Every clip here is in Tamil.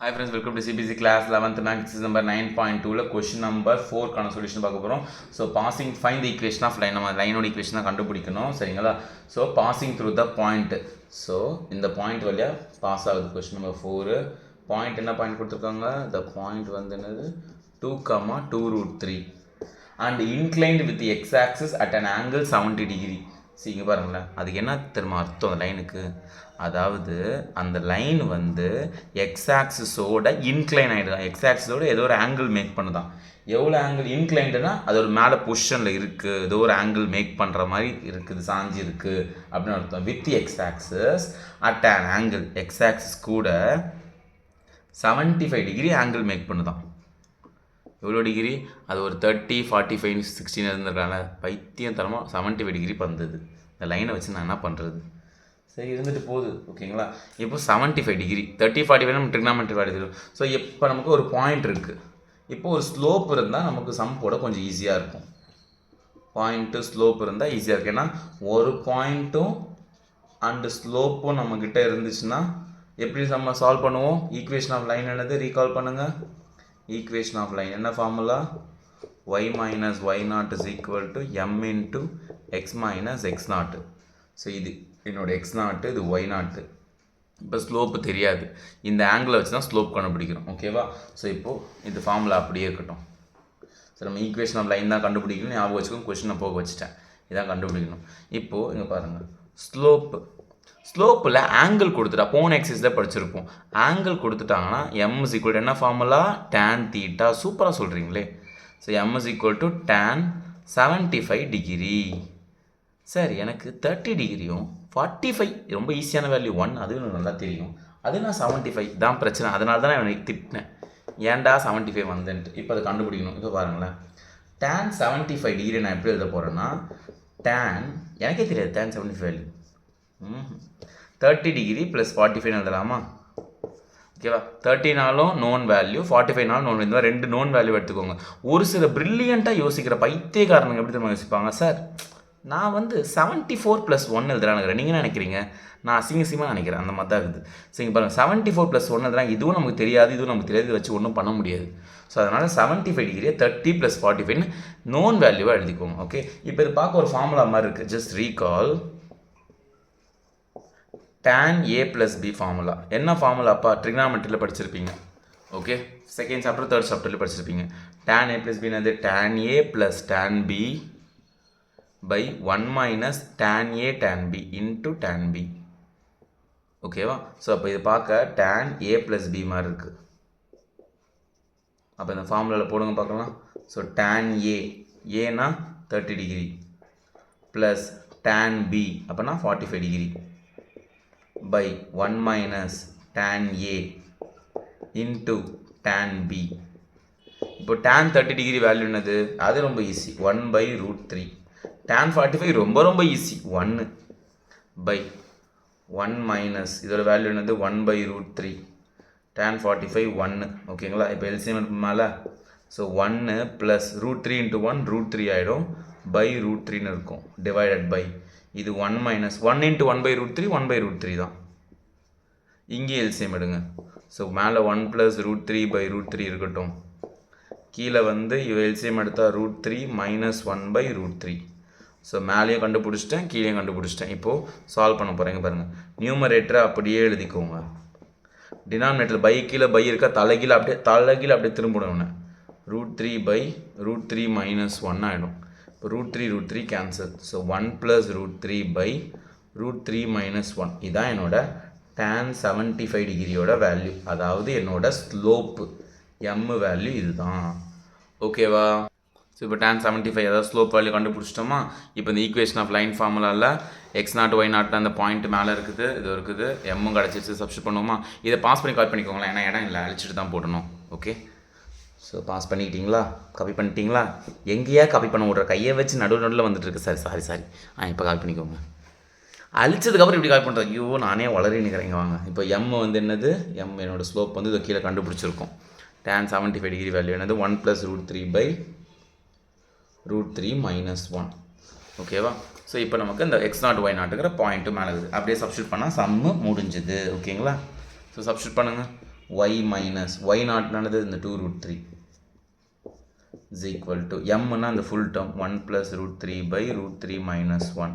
Hi friends, welcome to CBC class 11th math exercise number 9.2 question number 4 கான சொல்யூஷன் பார்க்க போறோம். So passing find the equation of line நம்ம லைனோட ஈக்குவேஷன் தான் கண்டுபிடிக்கணும் சரிங்களா. So passing through the point. So இந்த பாயிண்ட் வழியா பாஸ் ஆகுது question number 4. பாயிண்ட் என்ன பாயிண்ட் கொடுத்திருக்காங்க? The point வந்து என்னது 2,2√3 and inclined with the x axis at an angle 70 degree. இங்கே பாருங்களேன், அதுக்கு என்ன தெரியுமா அர்த்தம் அந்த லைனுக்கு? அதாவது அந்த லைன் வந்து எக்ஸ் ஆக்சிஸோட இன்க்ளைன் ஆகிடுதான், எக்ஸ் ஆக்சிஸோட ஏதோ ஒரு ஆங்கிள் மேக் பண்ணுதான். எவ்வளோ ஆங்கிள் இன்க்ளைண்டுனா அது ஒரு மேலே பொசிஷனில் இருக்குது, ஏதோ ஒரு ஆங்கிள் மேக் பண்ணுற மாதிரி இருக்குது, சாஞ்சி இருக்குது அப்படின்னு அர்த்தம். With X axis at an angle, X axis கூட 75 டிகிரி ஆங்கிள் மேக் பண்ணுதான். எவ்வளோ டிகிரி? அது ஒரு 30, 45, 16 இருந்திருக்காங்க. பைத்தியம் தரமாக 75 டிகிரி வந்தது. இந்த லைனை வச்சு நான் என்ன பண்ணுறது? சரி இருந்துட்டு போகுது ஓகேங்களா. இப்போ 75 டிகிரி 30, 45 நம்ம ட்ரிக்னாமெட்ரி வேல்யூ தெரியும். ஸோ இப்போ நமக்கு ஒரு பாயிண்ட் இருக்குது. இப்போ ஒரு ஸ்லோப் இருந்தால் நமக்கு சம் போட கொஞ்சம் ஈஸியாக இருக்கும். பாயிண்ட்டு ஸ்லோப் இருந்தால் ஈஸியாக இருக்குது. ஏன்னா ஒரு பாயிண்ட்டும் அண்டு ஸ்லோப்பும் நம்மக்கிட்ட இருந்துச்சுன்னா எப்படி நம்ம சால்வ் பண்ணுவோம்? ஈக்குவேஷன் ஆஃப் லைன் என்னது ரீகால் பண்ணுங்கள். ஈக்குவேஷன் ஆஃப் லைன் என்ன formula? y minus y0 is equal to m into x minus x0. So இது என்னோட x0, இது y0. இப்போ ஸ்லோப்பு தெரியாது, இந்த ஆங்கிளை வச்சு தான் ஸ்லோப் கண்டுபிடிக்கிறோம் ஓகேவா. ஸோ இப்போது இந்த ஃபார்முலா அப்படியே இருக்கட்டும். ஸோ நம்ம ஈக்குவேஷன் ஆஃப் லைன் தான் கண்டுபிடிக்கணும், ஞாபகம் வச்சுக்கோங்க. கொஸ்டினை போக வச்சுட்டேன், இதான் கண்டுபிடிக்கணும். இப்போது இங்கே பாருங்கள், ஸ்லோப்பில் ஆங்கிள் கொடுத்துட்டா, போன எக்ஸசைஸில் படிச்சிருப்போம். ஆங்கிள் கொடுத்துட்டாங்கன்னா m is equal to என்ன ஃபார்முலா? tan theta. சூப்பராக சொல்கிறீங்களே. So m is equal to tan 75 degree. Sir எனக்கு 30 டிகிரியும் 45 ரொம்ப ஈஸியான வேல்யூ 1, அது எனக்கு நல்லா தெரியும். அது நான் 75 தான் பிரச்சனை. அதனால தான் நான் எனக்கு திட்டினேன், ஏன்டா 75 வந்துன்ட்டு. இப்போ அதை கண்டுபிடிக்கணும். இப்போ பாருங்களேன், tan 75 டிகிரி நான் எப்படி எழுத போகிறேன்னா, tan எனக்கே தெரியாது tan 75 வேல்யூ. 30 டிகிரி ப்ளஸ் 45 எழுதலாமா? ஓகேவா. 30நாலும் நோன் வேல்யூ, 45நாலும் நோன். இந்த மாதிரி 2 நோன் வேல்யூ எடுத்துக்கோங்க. ஒரு சில ப்ரில்லியண்ட்டாக யோசிக்கிற பைத்தியக்காரனுங்க எப்படி தெரியுமா யோசிப்பாங்க? சார் நான் வந்து 74 + 1 எழுதுறானுங்கிறேன், நீங்கள் என்ன நினைக்கிறீங்க? நான் அசிங்கசியமாக நினைக்கிறேன், அந்த மாதிரி தான் இருக்குது. சரிங்க பாருங்கள், 74 + 1 எழுதுறாங்க. இதுவும் நமக்கு தெரியாது, இதுவும் நமக்கு தெரியாது, இதை வச்சு ஒன்றும் பண்ண முடியாது. ஸோ அதனால் 75 டிகிரியை 30 + 45 நோன் வேல்யூவாக எழுதிக்கோங்க. ஓகே, இப்போ இது பார்க்க ஒரு ஃபார்முலா மாதிரி இருக்குது. Just recall tan a + b formula. என்ன ஃபார்முலாப்பா? ட்ரிக்னாமெட்ரியில் படிச்சிருப்பீங்க. ஓகே, செகண்ட் சாப்டர் தேர்ட் சாப்டரில் படிச்சிருப்பீங்க. tan a + b என்னது? tan a + tan b by 1 minus tan a tan b into tan b. ஓகேவா. ஸோ அப்போ இது பார்க்க tan a + b மாதிரி இருக்குது. அப்போ இந்த ஃபார்முலாவில் போடுங்க பார்க்கலாம். ஸோ tan a, ஏனா 30 டிகிரி ப்ளஸ் tan b அப்போனா 45 degree by 1 minus tan a into tan b. இப்போ tan 30 டிகிரி வேல்யூ என்னது? அது ரொம்ப ஈஸி, 1/√3. tan 45 ரொம்ப ரொம்ப ஈஸி, 1 by 1 minus இதோட வேல்யூ என்னது? 1/√3. tan 45 1 ஓகேங்களா. இப்போ எல்சிஎம் மேலே, ஸோ 1 ப்ளஸ் √3 × 1 √3 ஆகிடும், /√3ன்னு இருக்கும், டிவைடட் பை இது 1 minus 1 × 1/√3 1/√3 தான். இங்கே எல்சிஎம் எடுங்க. ஸோ மேலே 1 + √3/√3 இருக்கட்டும், கீழே வந்து எல்சிஎம் எடுத்தால் √3 - 1/√3. ஸோ மேலேயும் கண்டுபிடிச்சிட்டேன், கீழேயும் கண்டுபிடிச்சிட்டேன். இப்போது சால்வ் பண்ண போகிறேங்க பாருங்கள். நியூமரேட்டரை அப்படியே எழுதிக்கோங்க. டினாமினேட்டர் பை கீழே பை இருக்கா, தலைகீழ அப்படியே திரும்பிடணும். √3/√3 - 1 ஆகிடும். இப்போ √3 கேன்சல். ஸோ 1 + √3/√3 - 1. இதுதான் என்னோட tan 75 டிகிரியோட வேல்யூ, அதாவது என்னோட ஸ்லோப்பு m வேல்யூ இதுதான். ஓகேவா. ஸோ இப்போ tan 75 அதாவது ஸ்லோப் வேல்யூ கண்டுபிடிச்சிட்டோமா. இப்போ இந்த ஈக்குவேஷன் ஆஃப் லைன் ஃபார்முலாவில் x0 y0 அந்த பாயிண்ட் மேலே இருக்குது, இது இருக்குது, எம்மும் கிடச்சிச்சு. சப்ஸ்டிட் பண்ணுவோமா? இதை பாஸ் பண்ணி காப்பி பண்ணிக்கோங்களேன், ஏன்னா இடம் இல்லை, அழிச்சிட்டு தான் போடணும். ஓகே, ஸோ பாஸ் பண்ணிக்கிட்டீங்களா? காப்பி பண்ணிட்டீங்களா? எங்கேயா காப்பி பண்ண விட்ற, கையை வச்சு நடுவில் வந்துட்டு இருக்கு. சாரி இப்போ காப்பி பண்ணிக்கோங்க. அழிச்சதுக்கப்புறம் இப்படி காப்பி பண்ணுறது, ஐயோ நானே வளரி நிற்கிறேங்க. வாங்க, இப்போ எம் வந்து என்னது? எம் என்னோடய ஸ்லோப் வந்து இதை கீழே கண்டுபிடிச்சிருக்கோம். tan 75 டிகிரி வேல்யூ என்னது? 1 + √3/√3 - 1. ஓகேவா. ஸோ இப்போ நமக்கு இந்த x0 y0ங்கிற பாயிண்ட்டு மேலே இருக்குது, அப்படியே சப்ஸ்டியூட் பண்ணால் சம்மு முடிஞ்சுது. ஓகேங்களா. ஸோ சப்ஸ்டியூட் பண்ணுங்கள். ஒய் மைனஸ் ஒய் நாட்னானது இந்த 2 ரூட் 3 is equal to mனா இந்த full term 1 plus root 3 by root 3 minus 1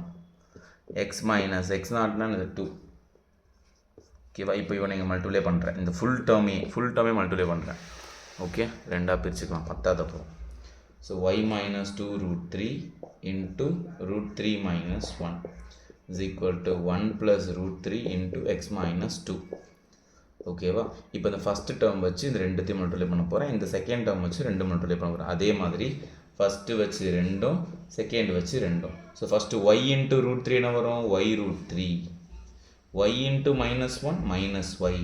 x minus x நாட்னா இந்த 2 ஓகேவா. இப்போ இவனை இங்கே மல்டிப்ளை பண்ணுறேன், இந்த ஃபுல் டேர்மே மல்டிப்ளை பண்ணுறேன். ஓகே, ரெண்டாக பிரிச்சுக்கலாம், பத்தாதப்போ. So y minus 2 root 3 into root 3 minus 1 is equal to 1 plus root 3 into x minus 2. ஓகேவா. இப்போ இந்த ஃபஸ்ட்டு டேர்ம் வச்சு இந்த ரெண்டுத்தையும் மல்டிப்ளை பண்ண போகிறேன், இந்த செகண்ட் டேர்ம் வச்சு ரெண்டு மல்டிப்ளை பண்ண போகிறேன். அதே மாதிரி ஃபஸ்ட்டு வச்சு ரெண்டும், செகண்ட் வச்சு ரெண்டும். So first Y into root 3 என்ன வரும், Y root 3, Y into minus 1 minus Y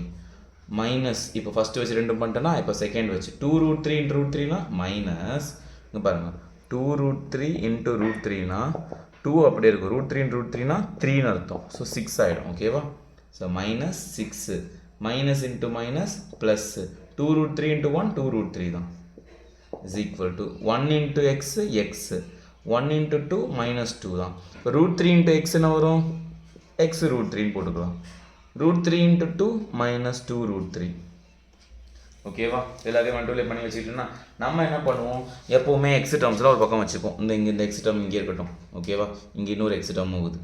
minus, இப்போ ஃபஸ்ட்டு வச்சு ரெண்டும் பண்ணிட்டேன்னா இப்போ செகண்ட் வச்சு 2 root 3 இன்ட்டு ரூட் 3னா மைனஸ், இங்கே பாருங்கள் 2 root 3 இன்ட்டு ரூட் 3னா 2 அப்படியே இருக்கும், ரூட் 3 இன்ட்டு ரூட் 3னா 3ன்னு அர்த்தம். ஸோ 6 ஆகிடும். ஓகேவா. So minus 6 minus into minus plus 2 root 3 into 1 2 root 3 தான் is equal to 1 into x x 1 into 2 minus 2 தான். இப்போ ரூட் 3 இன்ட்டு எக்ஸ்ன்னு வரும், எக்ஸ் ரூட் 3ன்னு போட்டுக்கலாம். Root 3 into 2 minus 2 root 3. ஓகேவா. எல்லாத்தையும் மல்டிப்ளை பண்ணி வச்சுக்கிட்டோம்னா நம்ம என்ன பண்ணுவோம், எப்போவுமே எக்ஸ் டேர்ம்ஸில் ஒரு பக்கம் வச்சுப்போம். இந்த எக்ஸ் டேர்ம் இங்கே இருக்கட்டும். ஓகேவா. இங்கே இன்னொரு எக்ஸ் டேர்ம் போகுது,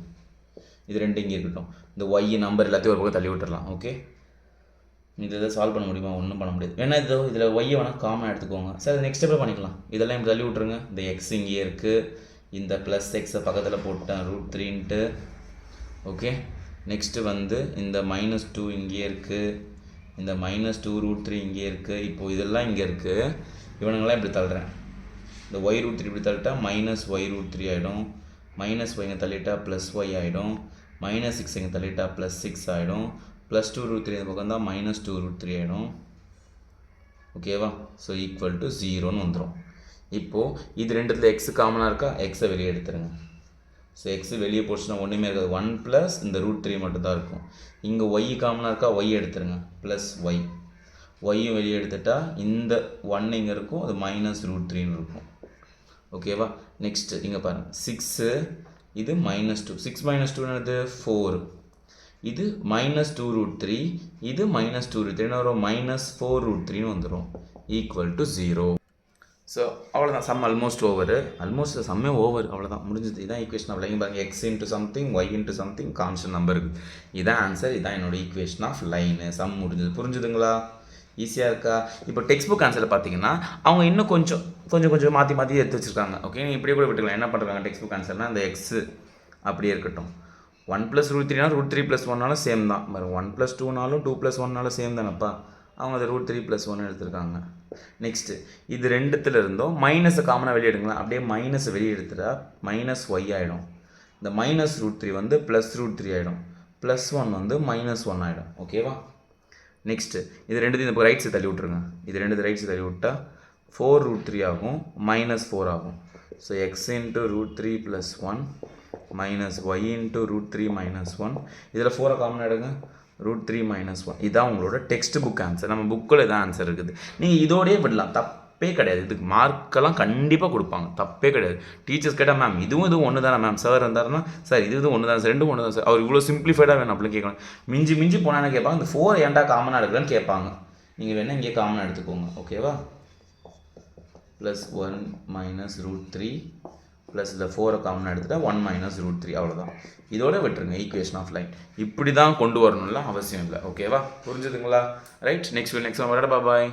இது ரெண்டு இங்கே இருக்கட்டும். இந்த ஒய் நம்பர் எல்லாத்தையும் ஒரு பக்கம் தள்ளி விட்டுடலாம். ஓகே, இது எதாவது சால்வ் பண்ண முடியுமா, ஒன்றும் பண்ண முடியாது. ஏன்னா இதில் ஒய்யை வேணால் காமனாக எடுத்துக்கோங்க. சார் அது நெக்ஸ்ட் ஸ்டெப்பில் பண்ணிக்கலாம். இதெல்லாம் இப்படி தள்ளி விட்ருங்க. இந்த எக்ஸ் இங்கே இருக்குது, இந்த ப்ளஸ் எக்ஸை பக்கத்தில் போட்டேன் ரூட் 3ன்ட்டு. ஓகே, நெக்ஸ்ட்டு வந்து இந்த மைனஸ் 2 இங்கே இருக்குது, இந்த மைனஸ் 2 root 3 இங்கே இருக்குது. இப்போது இதெல்லாம் இங்கே இருக்குது, இவனுங்களாம் இப்படி தள்ளுறேன். இந்த ஒய் ரூட் 3 இப்படி தள்ளிட்டா மைனஸ் ஒய் ரூட் 3 ஆகிடும், மைனஸ் ஒய் இங்கே தள்ளிட்டா ப்ளஸ் ஒய் ஆகிடும், மைனஸ் 6 இங்கே தள்ளிட்டா ப்ளஸ் 6 ஆகிடும், ப்ளஸ் 2 root 3 இந்த பக்கம் தான் மைனஸ் 2 root 3 ஆகிடும். ஓகேவா. ஸோ ஈக்குவல் டு 0ன்னு வந்துடும். இப்போது இது ரெண்டுத்தில் எக்ஸ் காமனாக இருக்கா, எக்ஸை வெளியே எடுத்துருங்க. ஸோ எக்ஸு வெளியே போச்சுன்னா ஒன்றுமே இருக்காது, 1 ப்ளஸ் இந்த ரூட் 3 மட்டும்தான் இருக்கும். இங்கே ஒய் காமனாக இருக்கா, ஒய் எடுத்துருங்க, ப்ளஸ் ஒய், ஒய்யும் வெளியே எடுத்துட்டா இந்த 1 இங்கே இருக்கும், அது மைனஸ் ரூட் 3ன்னு இருக்கும். ஓகேவா. நெக்ஸ்ட்டு இங்கே பாருங்கள் 6, இது மைனஸ் 2, 6 மைனஸ் 2 என்னது 4, இது மைனஸ் 2 root 3, இது மைனஸ் 2 root 3 என்ன வரும், மைனஸ் 4 root 3ன்னு வந்துடும், ஈக்குவல் டு 0. ஸோ அவ்வளோதான், சம் ஆல்மோஸ்ட் ஓவர், ஆல்மோஸ்ட் சம்மே ஓவர், அவ்வளோதான் முடிஞ்சது. இதான் ஈக்குவேஷன் ஆஃப் லைன். பாருங்கள், x into something y into something constant number இருக்குது. இதான் ஆன்சர், இதான் என்னோட ஈக்குவேஷன் ஆஃப் லைனு. சம் முடிஞ்சது. புரிஞ்சுதுங்களா, ஈஸியாக இருக்கா. இப்போ டெக்ஸ்ட் புக் ஆன்சரில் பார்த்தீங்கன்னா அவங்க இன்னும் கொஞ்சம் மாற்றி எடுத்து வச்சுருக்காங்க. ஓகே, நீங்கள் இப்படியே கூட விட்டுக்கலாம். என்ன பண்ணுறாங்க டெக்ஸ்ட் புக் ஆன்சர்னால் இந்த எக்ஸு அப்படியே இருக்கட்டும், 1 + root 3னா root 3 + 1னாலும் சேம் தான். 1 + 2னாலும் 2 + 1னாலும் சேம் தானப்பா. அவங்க அதை root 3 + 1 எடுத்துருக்காங்க. நெக்ஸ்ட்டு இது ரெண்டுத்தில் இருந்தோம் மைனஸை காமனாக வெளியே எடுங்களா, அப்படியே மைனஸை வெளியே எடுத்துட்டா மைனஸ் ஒய் ஆகிடும். இந்த மைனஸ் ரூட் 3 வந்து ப்ளஸ் ரூட் 3 ஆகிடும், ப்ளஸ் 1 வந்து மைனஸ் 1 ஆகிடும். ஓகேவா. நெக்ஸ்ட்டு இது ரெண்டுத்தையும் இந்த ரைட் சைடு தள்ளி விட்ருங்க. இது ரெண்டு ரைட் சைடு தள்ளி விட்டால் 4 root 3 ஆகும், மைனஸ் 4 ஆகும். So X into root 3 + 1 minus Y into root 3 minus 1, இதில் 4 காமனாக எடுங்க, ரூட் 3 மைனஸ் 1. இதுதான் உங்களோட டெக்ஸ்ட் புக் ஆன்சர். நம்ம புக்கில் இதான் ஆன்சர் இருக்குது. நீங்கள் இதோடயே விடலாம், தப்பே கிடையாது. இதுக்கு மார்க்கெல்லாம் கண்டிப்பாக கொடுப்பாங்க, தப்பே கிடையாது. டீச்சர்ஸ் கேட்டால் மேம் இதுவும் ஒன்று தானே மேம், சார் இருந்தாருன்னா சார் இது ஒன்று தான் சார், ரெண்டும் ஒன்று தான் சார், அவர் இவ்வளோ சிம்பிளிஃபைடாக வேணும் அப்படின்னு கேட்கலாம். மிஞ்சி போனால் என்ன கேட்பாங்க, இந்த 4 ஏன்டா காமனாக எடுக்கலான்னு கேட்பாங்க. நீங்கள் வேணால் இங்கே காமனாக எடுத்துக்கோங்க. ஓகேவா. ப்ளஸ் 1 மைனஸ் ரூட் 3 ப்ளஸ் இந்த 4 காமனாக எடுத்துகிட்டா 1 மைனஸ் ரூட் 3, அவ்வளோதான். இதோட விட்டுருங்க ஈக்குவேஷன் ஆஃப் லைன். இப்படி தான் கொண்டு வரணும்ல அவசியம் இல்லை. ஓகேவா, புரிஞ்சுதுங்களா. ரைட், நெக்ஸ்ட் வரடா, பாய்.